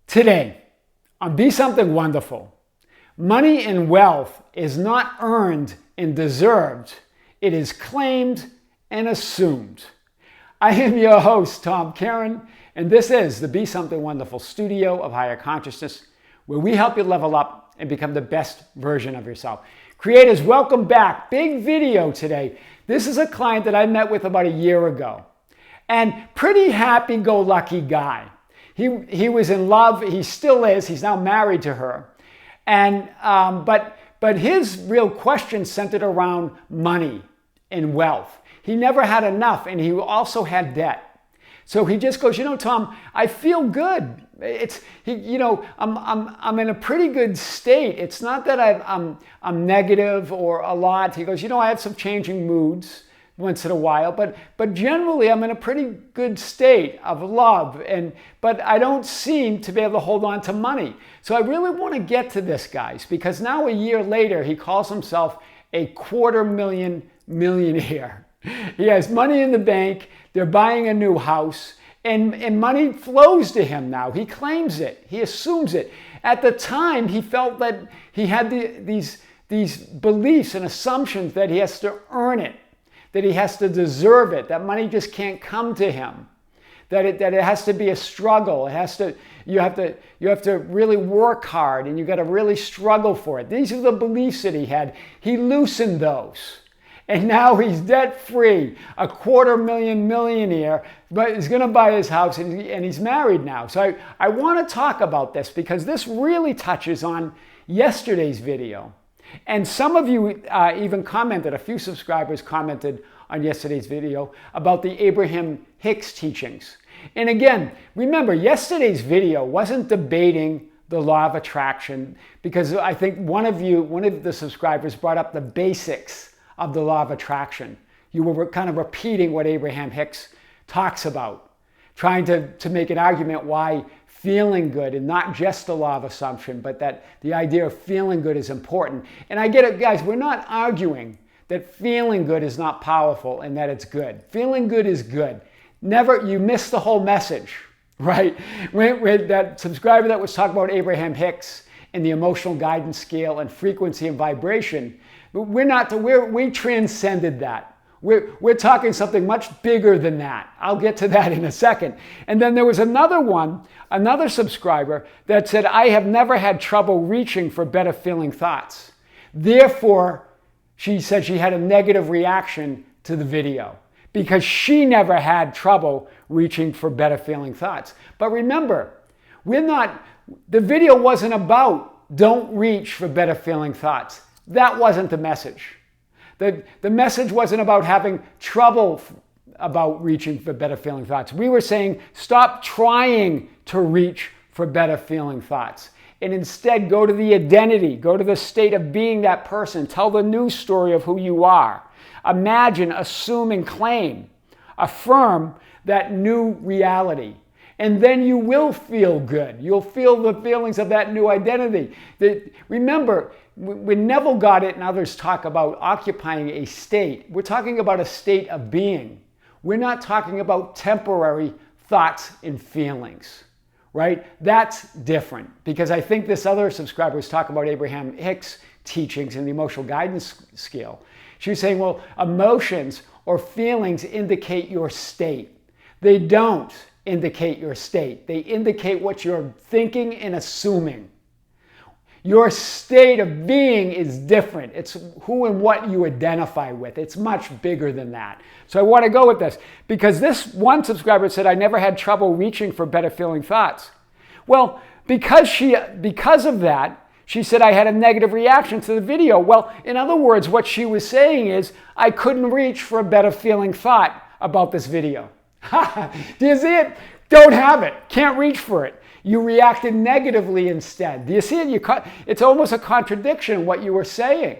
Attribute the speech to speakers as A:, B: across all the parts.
A: Today, on Be Something Wonderful, money and wealth is not earned and deserved. It is claimed and assumed. I am your host, Tom Kearin, and this is the Be Something Wonderful studio of higher consciousness, where we help you level up and become the best version of yourself. Creators, welcome back. Big video today. This is a client that I met with about a year ago, and pretty happy-go-lucky guy. He was in love. He still is. He's now married to her. And but his real question centered around money and wealth. He never had enough, and he also had debt. So he just goes, Tom, I feel good. I'm in a pretty good state. It's not that I'm negative or a lot. He goes, I have some changing moods once in a while, but generally I'm in a pretty good state of love, but I don't seem to be able to hold on to money. So I really want to get to this, guys, because now a year later he calls himself a $250,000 millionaire. He has money in the bank. They're buying a new house, and money flows to him now. He claims it. He assumes it. At the time, he felt that he had these beliefs and assumptions that he has to earn it, that he has to deserve it, that money just can't come to him, that it has to be a struggle. You have to really work hard, and you got to really struggle for it. These are the beliefs that he had. He loosened those. And now he's debt-free, a $250,000 millionaire, but he's going to buy his house, and he's married now. So I want to talk about this because this really touches on yesterday's video. And some of you even commented, a few subscribers commented on yesterday's video about the Abraham Hicks teachings. And again, remember, yesterday's video wasn't debating the law of attraction, because I think one of the subscribers brought up the basics of the law of attraction. You were kind of repeating what Abraham Hicks talks about, trying to make an argument why feeling good, and not just the law of assumption, but that the idea of feeling good is important. And I get it, guys, we're not arguing that feeling good is not powerful and that it's good. Feeling good is good. You miss the whole message, right? When that subscriber that was talking about Abraham Hicks and the emotional guidance scale and frequency and vibration, we transcended that. We're talking something much bigger than that. I'll get to that in a second. And then there was another subscriber that said, I have never had trouble reaching for better feeling thoughts. Therefore, she said she had a negative reaction to the video because she never had trouble reaching for better feeling thoughts. But remember, the video wasn't about don't reach for better feeling thoughts. That wasn't the message. The message wasn't about having trouble about reaching for better feeling thoughts. We were saying stop trying to reach for better feeling thoughts, and instead go to the identity, go to the state of being that person. Tell the new story of who you are. Imagine, assume, and claim. Affirm that new reality. And then you will feel good. You'll feel the feelings of that new identity. Remember, when Neville got it and others talk about occupying a state, we're talking about a state of being. We're not talking about temporary thoughts and feelings, right? That's different, because I think this other subscriber was talking about Abraham Hicks' teachings and the emotional guidance scale. She was saying, well, emotions or feelings indicate your state. They don't indicate your state. They indicate what you're thinking and assuming. Your state of being is different. It's who and what you identify with. It's much bigger than that. So I want to go with this because this one subscriber said, I never had trouble reaching for better feeling thoughts. Well, because of that, she said I had a negative reaction to the video. Well, in other words, what she was saying is I couldn't reach for a better feeling thought about this video. Do you see it? Don't have it. Can't reach for it. You reacted negatively instead. Do you see it? It's almost a contradiction what you were saying.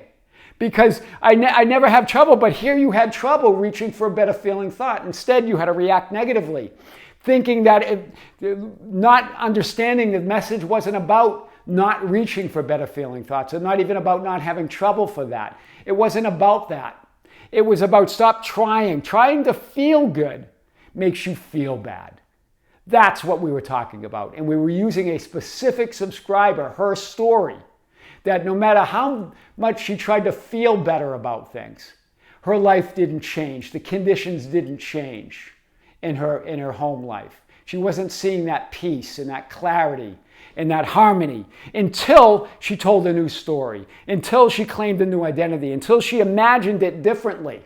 A: Because I never have trouble, but here you had trouble reaching for a better feeling thought. Instead, you had to react negatively, thinking that not understanding the message wasn't about not reaching for better feeling thoughts, and not even about not having trouble for that. It wasn't about that. It was about stop trying. Trying to feel good makes you feel bad. That's what we were talking about. And we were using a specific subscriber, her story, that no matter how much she tried to feel better about things, her life didn't change. The conditions didn't change in her home life. She wasn't seeing that peace and that clarity and that harmony until she told a new story, until she claimed a new identity, until she imagined it differently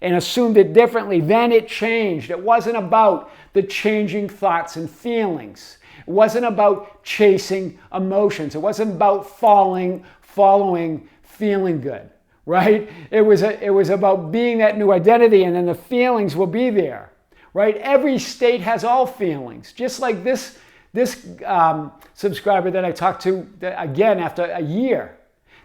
A: and assumed it differently. Then it changed. It wasn't about the changing thoughts and feelings. It wasn't about chasing emotions. It wasn't about following feeling good, right? It was about being that new identity, and then the feelings will be there, right? Every state has all feelings, just like this subscriber that I talked to again after a year,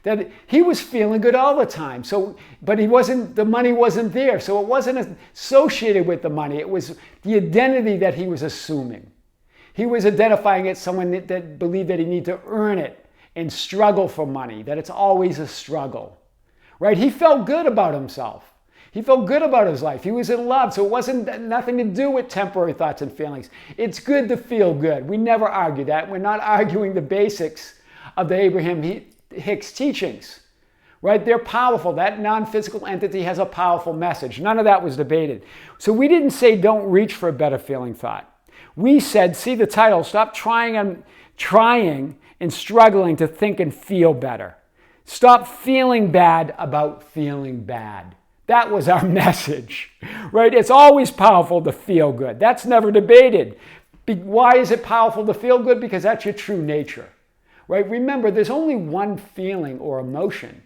A: that he was feeling good all the time. So, but the money wasn't there. So it wasn't associated with the money. It was the identity that he was assuming. He was identifying as someone that believed that he needed to earn it and struggle for money, that it's always a struggle, right? He felt good about himself. He felt good about his life. He was in love. So it wasn't nothing to do with temporary thoughts and feelings. It's good to feel good. We never argue that. We're not arguing the basics of the Abraham Hicks teachings, right? They're powerful. That non-physical entity has a powerful message. None of that was debated. So we didn't say don't reach for a better feeling thought. We said, see the title, stop trying and struggling to think and feel better. Stop feeling bad about feeling bad. That was our message, right? It's always powerful to feel good. That's never debated. Why is it powerful to feel good? Because that's your true nature, right? Remember, there's only one feeling or emotion,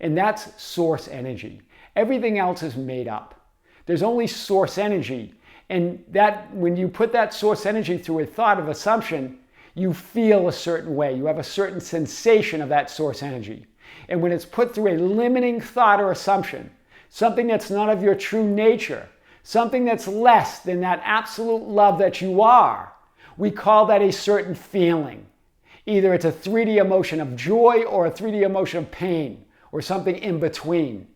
A: and that's source energy. Everything else is made up. There's only source energy, and that when you put that source energy through a thought of assumption, you feel a certain way. You have a certain sensation of that source energy. And when it's put through a limiting thought or assumption, something that's not of your true nature, something that's less than that absolute love that you are, we call that a certain feeling. Either it's a 3D emotion of joy or a 3D emotion of pain or something in between.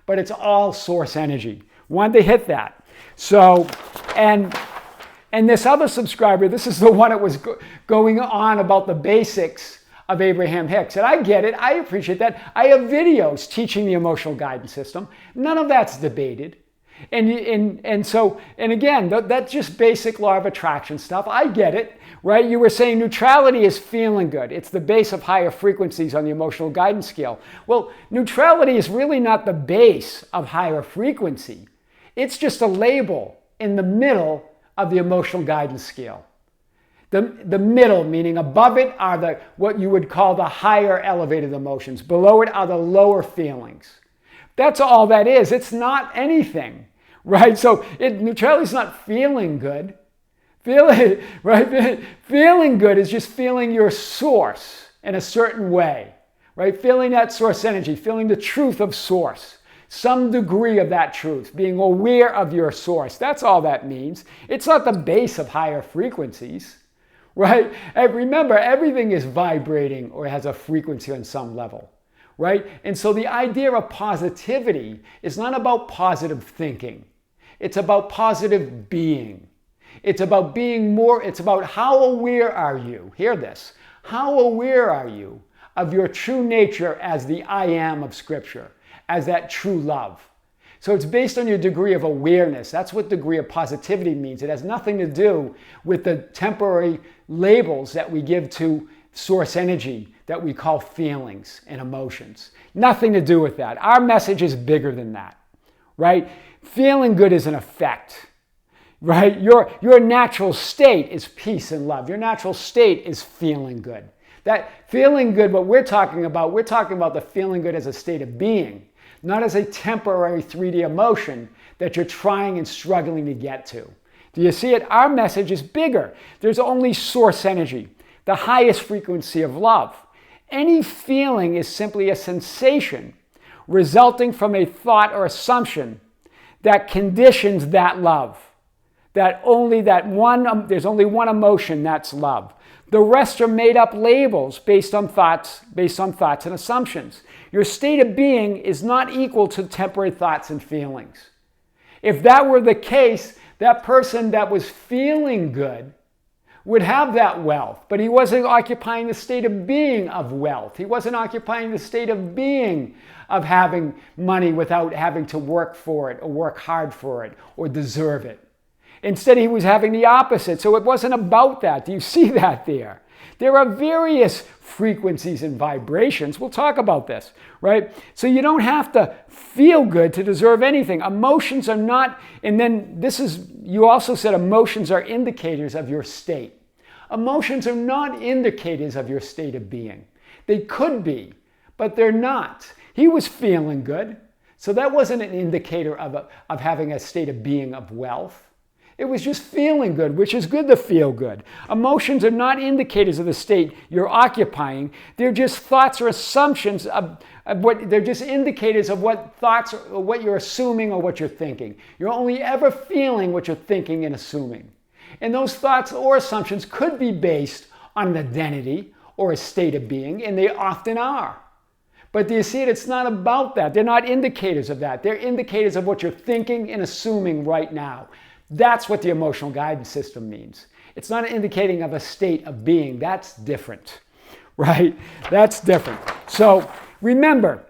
A: But it's all source energy. Wanted to hit that. So, and this other subscriber, this is the one that was going on about the basics of Abraham Hicks. And I get it. I appreciate that. I have videos teaching the emotional guidance system. None of that's debated. And again, that's just basic law of attraction stuff. I get it, right? You were saying neutrality is feeling good. It's the base of higher frequencies on the emotional guidance scale. Well, neutrality is really not the base of higher frequency. It's just a label in the middle of the emotional guidance scale. The middle, meaning above it are what you would call the higher elevated emotions. Below it are the lower feelings. That's all that is. It's not anything, right? So neutrality is not feeling good. Feeling good is just feeling your source in a certain way, right? Feeling that source energy, feeling the truth of source. Some degree of that truth, being aware of your source. That's all that means. It's not the base of higher frequencies. Right? And remember, everything is vibrating or has a frequency on some level, right? And so the idea of positivity is not about positive thinking. It's about positive being. It's about being more, it's about how aware are you, hear this, how aware are you of your true nature as the I am of Scripture, as that true love. So it's based on your degree of awareness. That's what degree of positivity means. It has nothing to do with the temporary labels that we give to source energy that we call feelings and emotions. Nothing to do with that. Our message is bigger than that, right? Feeling good is an effect, right? Your natural state is peace and love. Your natural state is feeling good. That feeling good, what we're talking about the feeling good as a state of being, not as a temporary 3D emotion that you're trying and struggling to get to. Do you see it? Our message is bigger. There's only source energy, the highest frequency of love. Any feeling is simply a sensation resulting from a thought or assumption that conditions that love. There's only one emotion, that's love. The rest are made up labels based on thoughts and assumptions. Your state of being is not equal to temporary thoughts and feelings. If that were the case, that person that was feeling good would have that wealth, but he wasn't occupying the state of being of wealth. He wasn't occupying the state of being of having money without having to work for it or work hard for it or deserve it. Instead, he was having the opposite. So it wasn't about that. Do you see that there? There are various frequencies and vibrations. We'll talk about this, right? So you don't have to feel good to deserve anything. Emotions are not, and then you also said emotions are indicators of your state. Emotions are not indicators of your state of being. They could be, but they're not. He was feeling good, so that wasn't an indicator of having a state of being of wealth. It was just feeling good, which is good to feel good. Emotions are not indicators of the state you're occupying. They're just thoughts or assumptions they're just indicators of what thoughts or what you're assuming or what you're thinking. You're only ever feeling what you're thinking and assuming. And those thoughts or assumptions could be based on an identity or a state of being, and they often are. But do you see it? It's not about that. They're not indicators of that. They're indicators of what you're thinking and assuming right now. That's what the emotional guidance system means. It's not indicating of a state of being. That's different, right? That's different. So remember,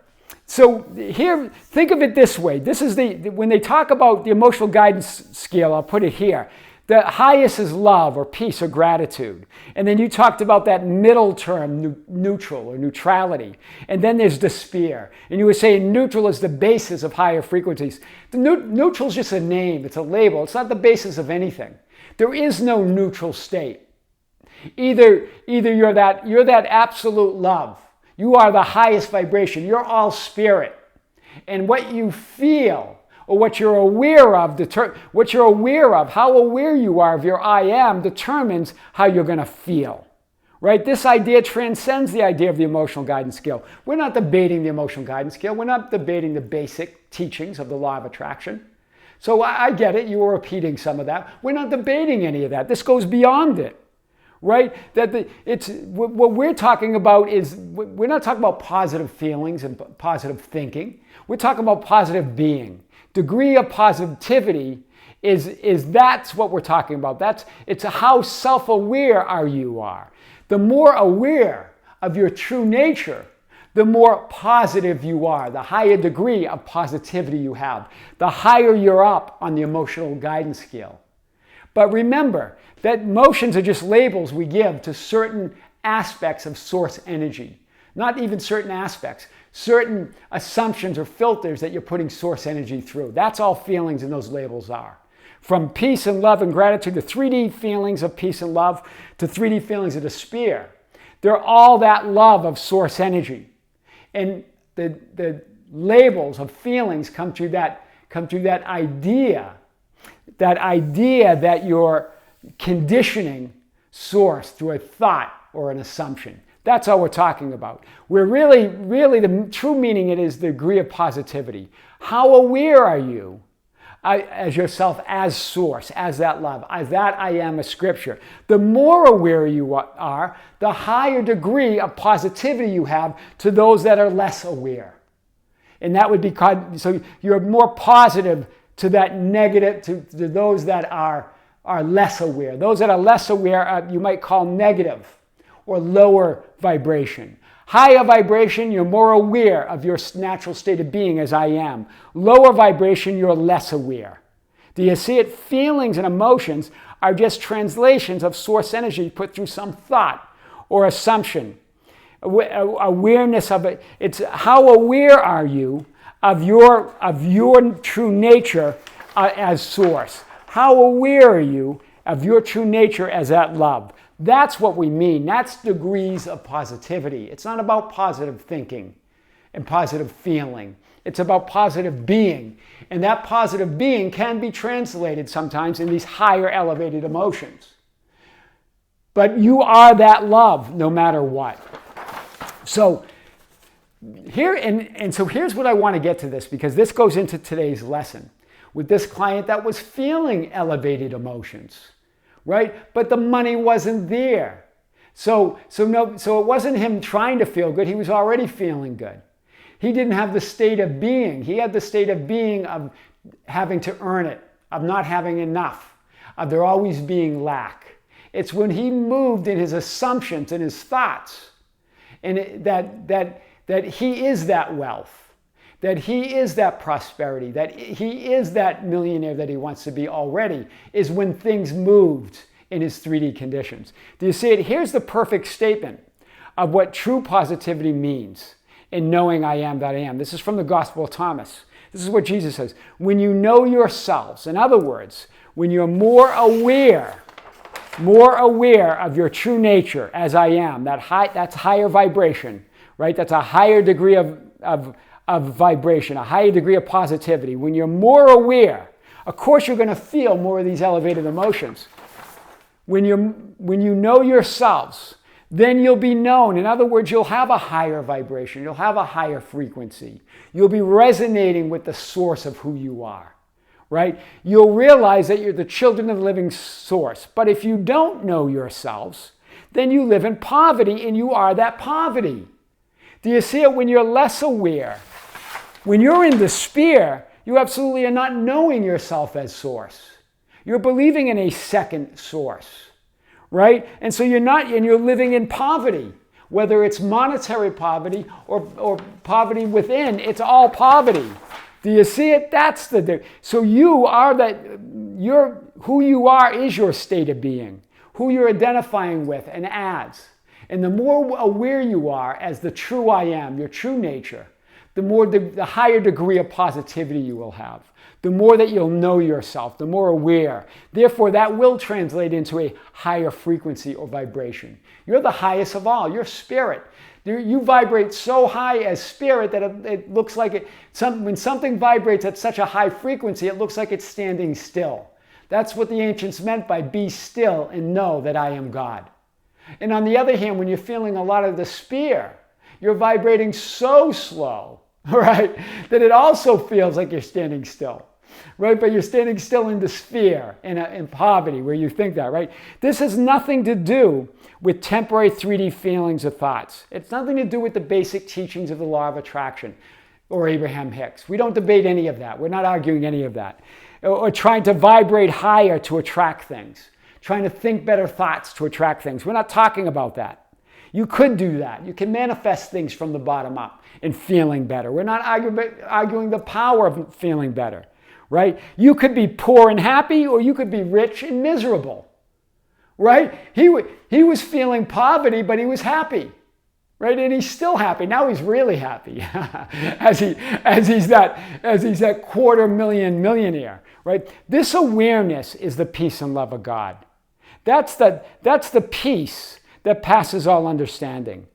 A: so here, think of it this way. This is when they talk about the emotional guidance scale, I'll put it here. The highest is love or peace or gratitude. And then you talked about that middle term, neutral or neutrality. And then there's despair. And you were saying neutral is the basis of higher frequencies. The neutral is just a name. It's a label. It's not the basis of anything. There is no neutral state. Either you're that absolute love. You are the highest vibration. You're all spirit. And what you feel or what you're aware of, how aware you are of your I am determines how you're going to feel, right? This idea transcends the idea of the emotional guidance scale. We're not debating the emotional guidance scale. We're not debating the basic teachings of the law of attraction. So I get it. You were repeating some of that. We're not debating any of that. This goes beyond it, right? What we're talking about is, we're not talking about positive feelings and positive thinking. We're talking about positive being. Degree of positivity that's what we're talking about. It's how self-aware you are. The more aware of your true nature, the more positive you are, the higher degree of positivity you have, the higher you're up on the emotional guidance scale. But remember that emotions are just labels we give to certain aspects of source energy. Not even certain aspects, certain assumptions or filters that you're putting source energy through. That's all feelings and those labels are. From peace and love and gratitude to 3D feelings of peace and love to 3D feelings of despair. They're all that love of source energy. And the labels of feelings come through that idea that you're conditioning source through a thought or an assumption. That's all we're talking about. We're really, the true meaning it is the degree of positivity. How aware are you as yourself, as source, as that love, as that I am a scripture? The more aware you are, the higher degree of positivity you have to those that are less aware. And that would be, so you're more positive to that negative, to those that are less aware. Those that are less aware, you might call negative or lower vibration. Higher vibration, you're more aware of your natural state of being as I am. Lower vibration, you're less aware. Do you see it? Feelings and emotions are just translations of source energy put through some thought or assumption. Awareness of it. It's how aware are you of your true nature as source? How aware are you of your true nature as that love? That's what we mean. That's degrees of positivity. It's not about positive thinking and positive feeling. It's about positive being. And that positive being can be translated sometimes in these higher elevated emotions. But you are that love no matter what. So here's what I want to get to this, because this goes into today's lesson with this client that was feeling elevated emotions. Right? But the money wasn't there. So it wasn't him trying to feel good. He was already feeling good. He didn't have the state of being. He had the state of being of having to earn it, of not having enough, of there always being lack. It's when he moved in his assumptions and his thoughts, and that he is that wealth, that he is that prosperity, that he is that millionaire that he wants to be already, is when things moved in his 3D conditions. Do you see it? Here's the perfect statement of what true positivity means in knowing I am that I am. This is from the Gospel of Thomas. This is what Jesus says. When you know yourselves, in other words, when you're more aware of your true nature as I am, that's higher vibration, right? That's a higher degree of vibration, a higher degree of positivity. When you're more aware, of course you're going to feel more of these elevated emotions. When you know yourselves, then you'll be known. In other words, you'll have a higher vibration. You'll have a higher frequency. You'll be resonating with the source of who you are, right? You'll realize that you're the children of the living source. But if you don't know yourselves, then you live in poverty, and you are that poverty. Do you see it? When you're less aware, when you're in despair, you absolutely are not knowing yourself as source. You're believing in a second source, right? And so you're living in poverty, whether it's monetary poverty or poverty within, it's all poverty. Do you see it? That's so who you are is your state of being, who you're identifying with and as. And the more aware you are as the true I am, your true nature, the higher degree of positivity you will have. The more that you'll know yourself, the more aware. Therefore, that will translate into a higher frequency or vibration. You're the highest of all. You're spirit. You vibrate so high as spirit that it looks like when something vibrates at such a high frequency, it looks like it's standing still. That's what the ancients meant by be still and know that I am God. And on the other hand, when you're feeling a lot of despair, you're vibrating so slow, right, that it also feels like you're standing still, right? But you're standing still in despair, in poverty, where you think that, right? This has nothing to do with temporary 3D feelings or thoughts. It's nothing to do with the basic teachings of the law of attraction or Abraham Hicks. We don't debate any of that. We're not arguing any of that. Or trying to vibrate higher to attract things. Trying to think better thoughts to attract things. We're not talking about that. You could do that. You can manifest things from the bottom up and feeling better. We're not arguing the power of feeling better, right? You could be poor and happy, or you could be rich and miserable, right? He was feeling poverty, but he was happy, right? And he's still happy. Now he's really happy as he's that $250,000 millionaire, right? This awareness is the peace and love of God. That's the peace that passes all understanding,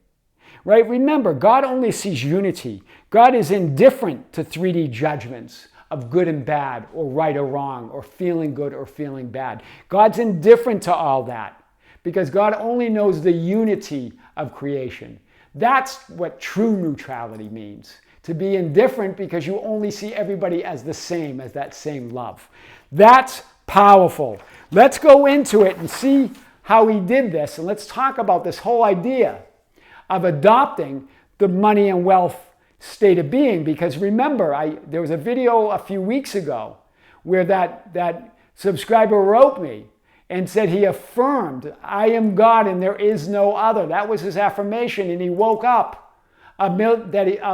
A: right? Remember, God only sees unity. God is indifferent to 3D judgments of good and bad, or right or wrong, or feeling good or feeling bad. God's indifferent to all that because God only knows the unity of creation. That's what true neutrality means. To be indifferent because you only see everybody as the same, as that same love. That's powerful. Let's go into it and see how he did this, and let's talk about this whole idea of adopting the money and wealth state of being. Because remember, there was a video a few weeks ago where that subscriber wrote me and said he affirmed, I am God and there is no other. That was his affirmation, and he woke up a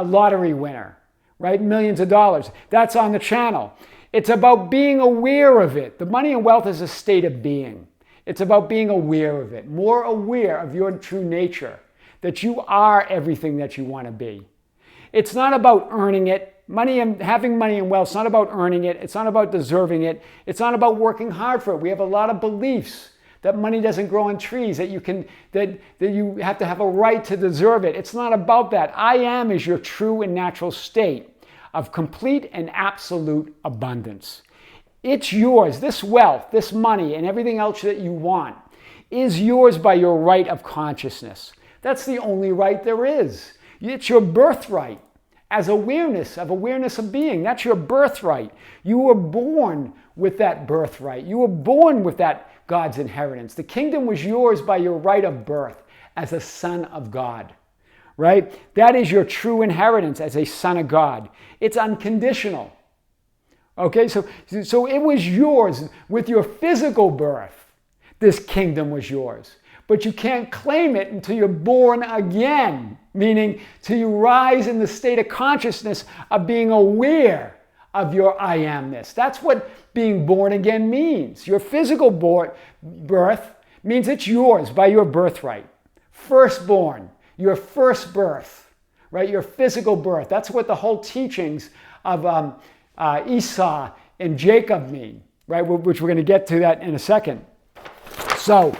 A: lottery winner, right? Millions of dollars. That's on the channel. It's about being aware of it. The money and wealth is a state of being. It's about being aware of it, more aware of your true nature, that you are everything that you want to be. It's not about earning it. Having money and wealth, it's not about earning it. It's not about deserving it. It's not about working hard for it. We have a lot of beliefs that money doesn't grow on trees, that you have to have a right to deserve it. It's not about that. I am is your true and natural state of complete and absolute abundance. It's yours. This wealth, this money, and everything else that you want is yours by your right of consciousness. That's the only right there is. It's your birthright as awareness of being. That's your birthright. You were born with that birthright. You were born with that God's inheritance. The kingdom was yours by your right of birth as a son of God, right? That is your true inheritance as a son of God. It's unconditional. Okay, so it was yours with your physical birth. This kingdom was yours. But you can't claim it until you're born again, meaning till you rise in the state of consciousness of being aware of your I amness. That's what being born again means. Your physical birth means it's yours by your birthright. Firstborn, your first birth, right? Your physical birth. That's what the whole teachings of Esau and Jacob mean, right? Which we're going to get to that in a second. So,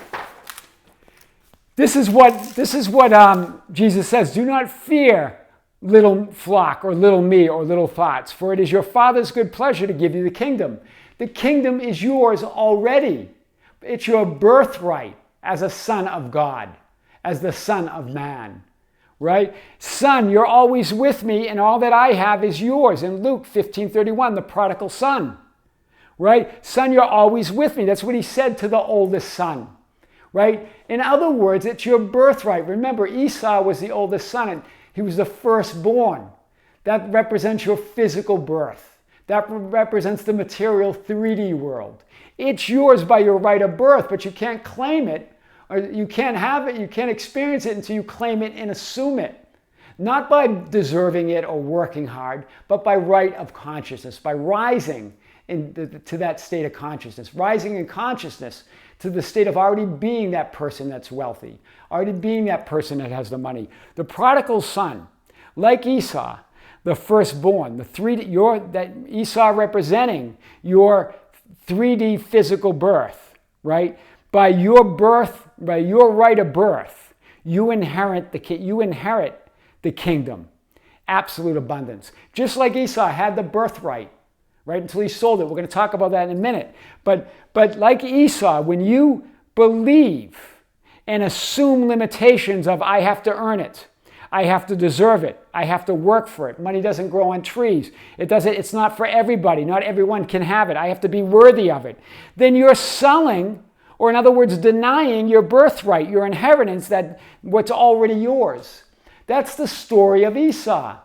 A: this is what Jesus says. Do not fear, little flock, or little me, or little thoughts, for it is your Father's good pleasure to give you the kingdom. The kingdom is yours already. It's your birthright as a son of God, as the Son of Man, right? Son, you're always with me, and all that I have is yours. In Luke 15:31, the prodigal son, right? Son, you're always with me. That's what he said to the oldest son. Right? In other words, it's your birthright. Remember, Esau was the oldest son, and he was the firstborn. That represents your physical birth. That represents the material 3D world. It's yours by your right of birth, but you can't claim it, or you can't have it, you can't experience it until you claim it and assume it. Not by deserving it or working hard, but by right of consciousness, by rising to that state of consciousness, rising in consciousness to the state of already being that person that's wealthy, already being that person that has the money. The prodigal son, like Esau, the firstborn, that Esau representing your 3D physical birth, right? By your birth, by your right of birth, you inherit the kingdom, absolute abundance. Just like Esau had the birthright, right, until he sold it. We're going to talk about that in a minute. But like Esau, when you believe and assume limitations of I have to earn it, I have to deserve it, I have to work for it, money doesn't grow on trees, it's not for everybody, not everyone can have it, I have to be worthy of it, then you're selling, or in other words, denying your birthright, your inheritance, that what's already yours. That's the story of Esau.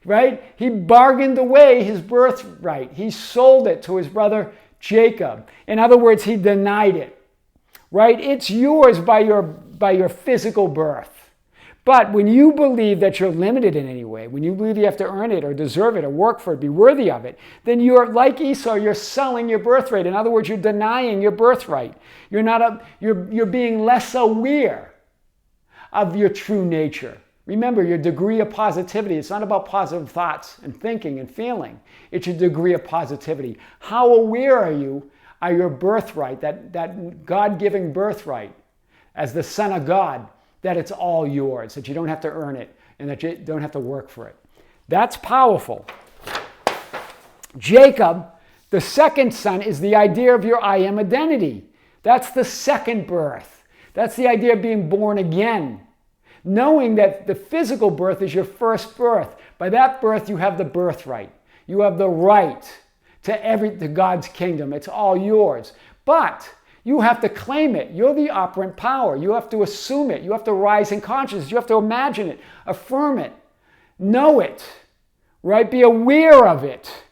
A: Right? He bargained away his birthright. He sold it to his brother Jacob. In other words, he denied it. Right? It's yours by your physical birth. But when you believe that you're limited in any way, when you believe you have to earn it or deserve it or work for it, be worthy of it, then you're like Esau, you're selling your birthright. In other words, you're denying your birthright. You're being less aware of your true nature. Remember, your degree of positivity, it's not about positive thoughts and thinking and feeling. It's your degree of positivity. How aware are you of your birthright, that God-given birthright, as the Son of God, that it's all yours, that you don't have to earn it and that you don't have to work for it. That's powerful. Jacob, the second son, is the idea of your I am identity. That's the second birth. That's the idea of being born again. Knowing that the physical birth is your first birth. By that birth, you have the birthright. You have the right to God's kingdom. It's all yours. But you have to claim it. You're the operant power. You have to assume it. You have to rise in consciousness. You have to imagine it, affirm it, know it, right? Be aware of it.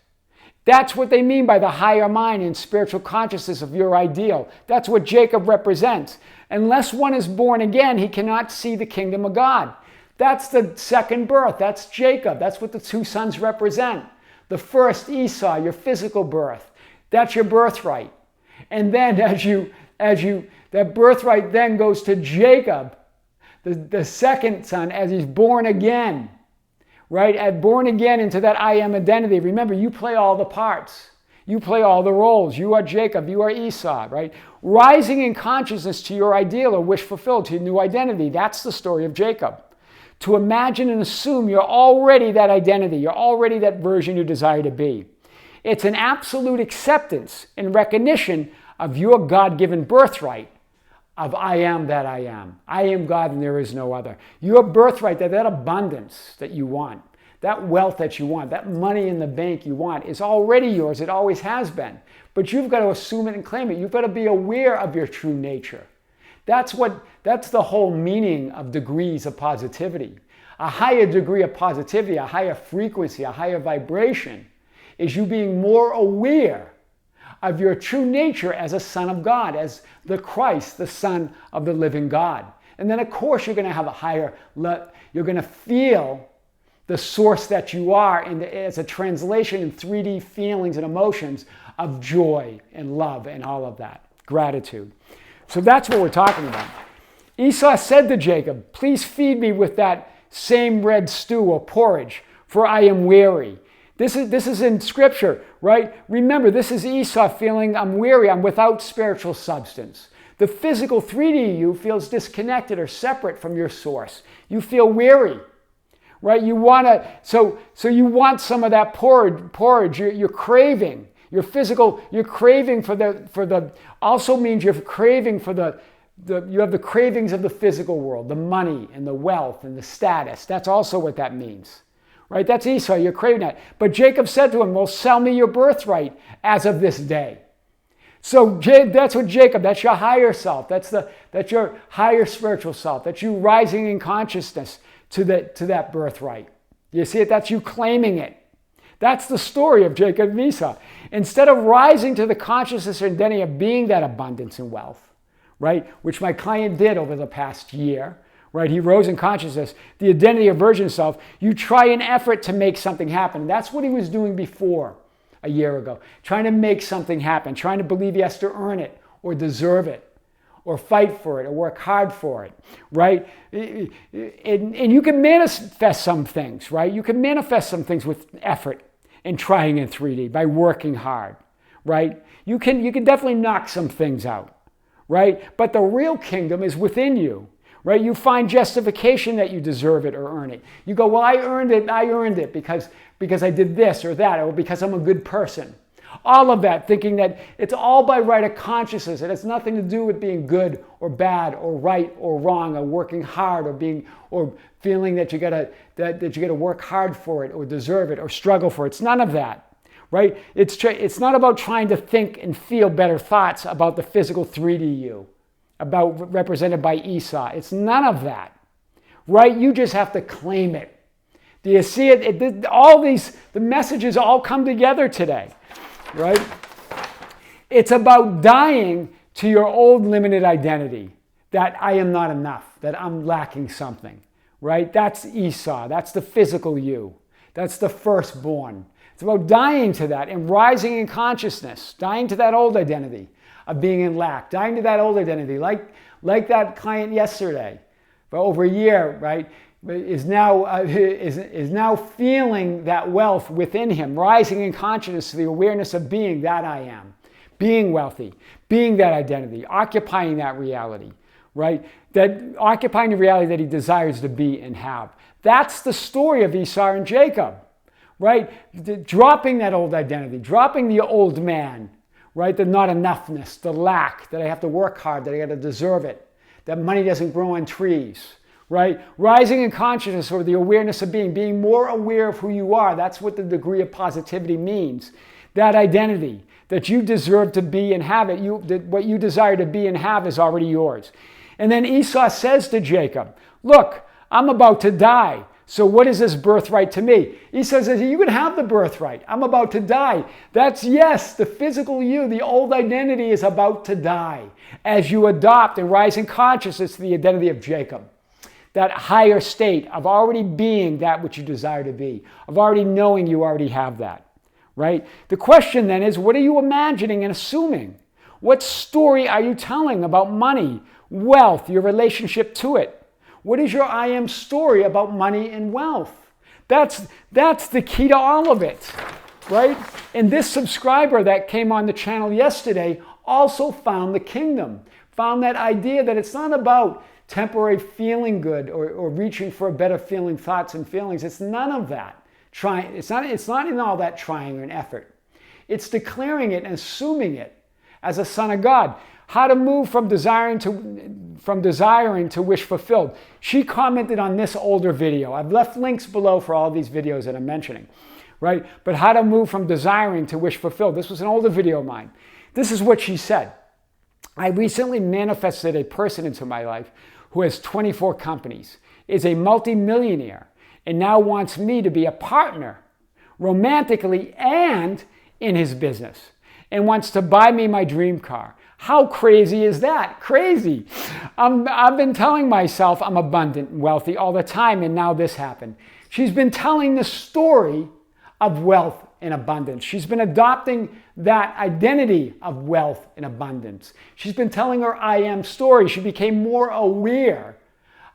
A: That's what they mean by the higher mind and spiritual consciousness of your ideal. That's what Jacob represents. Unless one is born again, he cannot see the kingdom of God. That's the second birth. That's Jacob. That's what the two sons represent. The first, Esau, your physical birth. That's your birthright. And then that birthright then goes to Jacob, the second son, as he's born again. Right? At born again into that I am identity. Remember, you play all the parts. You play all the roles. You are Jacob. You are Esau, right? Rising in consciousness to your ideal or wish fulfilled, to your new identity. That's the story of Jacob. To imagine and assume you're already that identity. You're already that version you desire to be. It's an absolute acceptance and recognition of your God-given birthright of I am that I am. I am God and there is no other. Your birthright, that abundance that you want, that wealth that you want, that money in the bank you want is already yours. It always has been. But you've got to assume it and claim it. You've got to be aware of your true nature. That's the whole meaning of degrees of positivity. A higher degree of positivity, a higher frequency, a higher vibration is you being more aware of your true nature as a son of God, as the Christ, the Son of the living God. And then, of course, you're going to have a higher, you're going to feel the source that you are as a translation in 3D feelings and emotions of joy and love and all of that, gratitude. So that's what we're talking about. Esau said to Jacob, please feed me with that same red stew or porridge, for I am weary. This is in Scripture, right? Remember, this is Esau feeling, I'm weary, I'm without spiritual substance. The physical 3D you feels disconnected or separate from your source. You feel weary, right? You want to, so you want some of that porridge. You're craving. Your physical, you're craving for the also means you're craving for you have the cravings of the physical world, the money and the wealth and the status. That's also what that means, right? That's Esau, you're craving that. But Jacob said to him, well, sell me your birthright as of this day. So that's what Jacob, that's your higher self. That's your higher spiritual self. That's you rising in consciousness to that birthright. You see it? That's you claiming it. That's the story of Jacob and Esau. Instead of rising to the consciousness and identity of being that abundance and wealth, right, which my client did over the past year, right, he rose in consciousness, the identity of virgin self, you try an effort to make something happen. That's what he was doing before a year ago, trying to make something happen, trying to believe he has to earn it or deserve it or fight for it or work hard for it, right? And you can manifest some things, right? You can manifest some things with effort and trying in 3D by working hard, right? You can definitely knock some things out, right? But the real kingdom is within you, right? You find justification that you deserve it or earn it. You go, well, I earned it because I did this or that, or because I'm a good person. All of that, thinking that it's all by right of consciousness. It has nothing to do with being good or bad or right or wrong or working hard or feeling that you gotta work hard for it or deserve it or struggle for it. It's none of that, right? It's not about trying to think and feel better thoughts about the physical 3D you, represented by Esau. It's none of that, right? You just have to claim it. Do you see it? The messages all come together today, right? It's about dying to your old limited identity, that I am not enough, that I'm lacking something, right? That's Esau. That's the physical you. That's the firstborn. It's about dying to that and rising in consciousness, dying to that old identity of being in lack, dying to that old identity, like that client yesterday, for over a year, right? Is now feeling that wealth within him, rising in consciousness to the awareness of being that I am, being wealthy, being that identity, occupying that reality, right? That occupying the reality that he desires to be and have. That's the story of Esau and Jacob, right? Dropping that old identity, dropping the old man, right? The not enoughness, the lack, that I have to work hard, that I got to deserve it, that money doesn't grow on trees. Right? Rising in consciousness or the awareness of being more aware of who you are. That's what the degree of positivity means. That identity that you deserve to be and have it. What you desire to be and have is already yours. And then Esau says to Jacob, look, I'm about to die. So what is this birthright to me? Esau says, you can have the birthright. I'm about to die. That's yes, the physical you, the old identity is about to die as you adopt and rise in consciousness to the identity of Jacob. That higher state of already being that which you desire to be, of already knowing you already have that, right? The question then is, what are you imagining and assuming? What story are you telling about money, wealth, your relationship to it? What is your I am story about money and wealth? That's the key to all of it, right? And this subscriber that came on the channel yesterday also found the kingdom, found that idea that it's not about temporary feeling good or reaching for a better feeling, thoughts and feelings. It's none of that. It's not in all that trying and effort. It's declaring it and assuming it as a son of God. How to move from desiring to wish fulfilled. She commented on this older video. I've left links below for all these videos that I'm mentioning, right? But how to move from desiring to wish fulfilled. This was an older video of mine. This is what she said. I recently manifested a person into my life who has 24 companies, is a multimillionaire, and now wants me to be a partner, romantically and in his business, and wants to buy me my dream car. How crazy is that? Crazy. I've been telling myself I'm abundant and wealthy all the time, and now this happened. She's been telling the story of wealth and abundance. She's been adopting that identity of wealth and abundance. She's been telling her I am story. She became more aware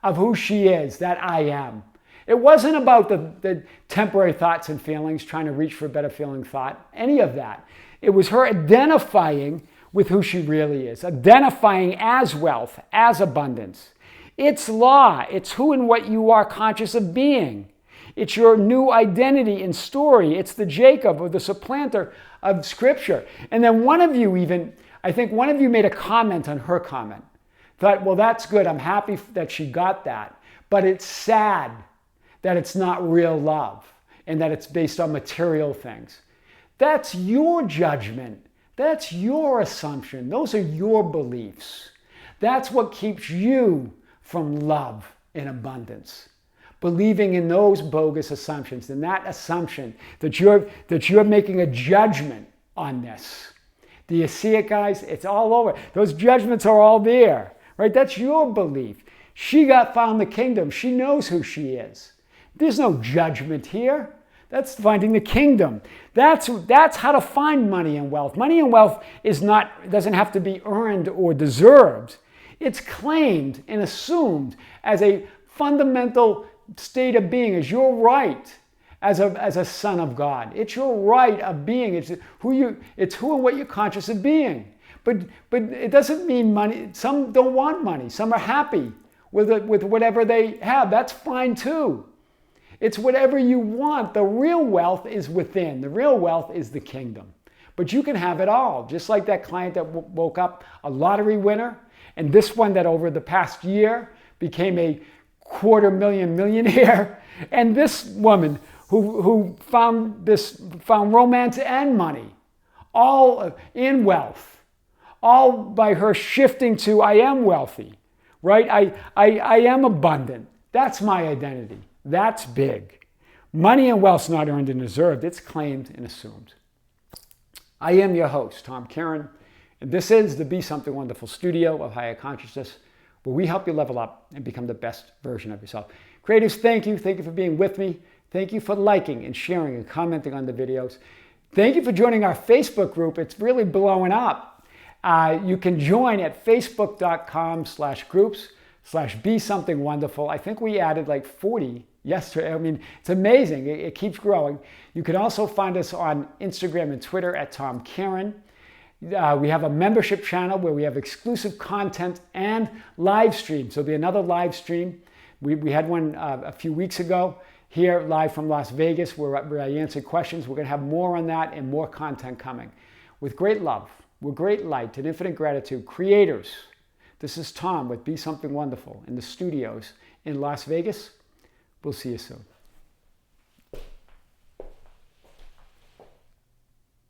A: of who she is, that I am. It wasn't about the temporary thoughts and feelings, trying to reach for a better feeling thought, any of that. It was her identifying with who she really is, identifying as wealth, as abundance. It's law. It's who and what you are conscious of being. It's your new identity and story. It's the Jacob or the supplanter of Scripture. And then one of you even, I think one of you made a comment on her comment. Thought, well, that's good. I'm happy that she got that. But it's sad that it's not real love and that it's based on material things. That's your judgment. That's your assumption. Those are your beliefs. That's what keeps you from love and abundance. Believing in those bogus assumptions, and that assumption that you're making a judgment on this. Do you see it, guys? It's all over. Those judgments are all there, right? That's your belief. She found the kingdom. She knows who she is. There's no judgment here. That's finding the kingdom. That's how to find money and wealth. Money and wealth doesn't have to be earned or deserved. It's claimed and assumed as a fundamental state of being, as your right as a son of God. It's your right of being. It's who and what you're conscious of being. But it doesn't mean money. Some don't want money. Some are happy with whatever they have. That's fine too. It's whatever you want. The real wealth is within. The real wealth is the kingdom. But you can have it all. Just like that client that woke up a lottery winner, and this one that over the past year became a $250,000 millionaire, and this woman who found romance and money, all in wealth, all by her shifting to I am wealthy, right? I am abundant. That's my identity. That's big. Money and wealth's not earned and deserved. It's claimed and assumed. I am your host, Tom Kearin, and this is the Be Something Wonderful studio of higher consciousness, where we help you level up and become the best version of yourself. Creatives, thank you. Thank you for being with me. Thank you for liking and sharing and commenting on the videos. Thank you for joining our Facebook group. It's really blowing up. You can join at facebook.com/groups/Be Something Wonderful. I think we added like 40 yesterday. I mean, it's amazing. It keeps growing. You can also find us on Instagram and Twitter at Tom Kearin. We have a membership channel where we have exclusive content and live streams. So there'll be another live stream. We had one a few weeks ago here live from Las Vegas where I answered questions. We're going to have more on that and more content coming. With great love, with great light and infinite gratitude, creators, this is Tom with Be Something Wonderful in the studios in Las Vegas. We'll see you soon.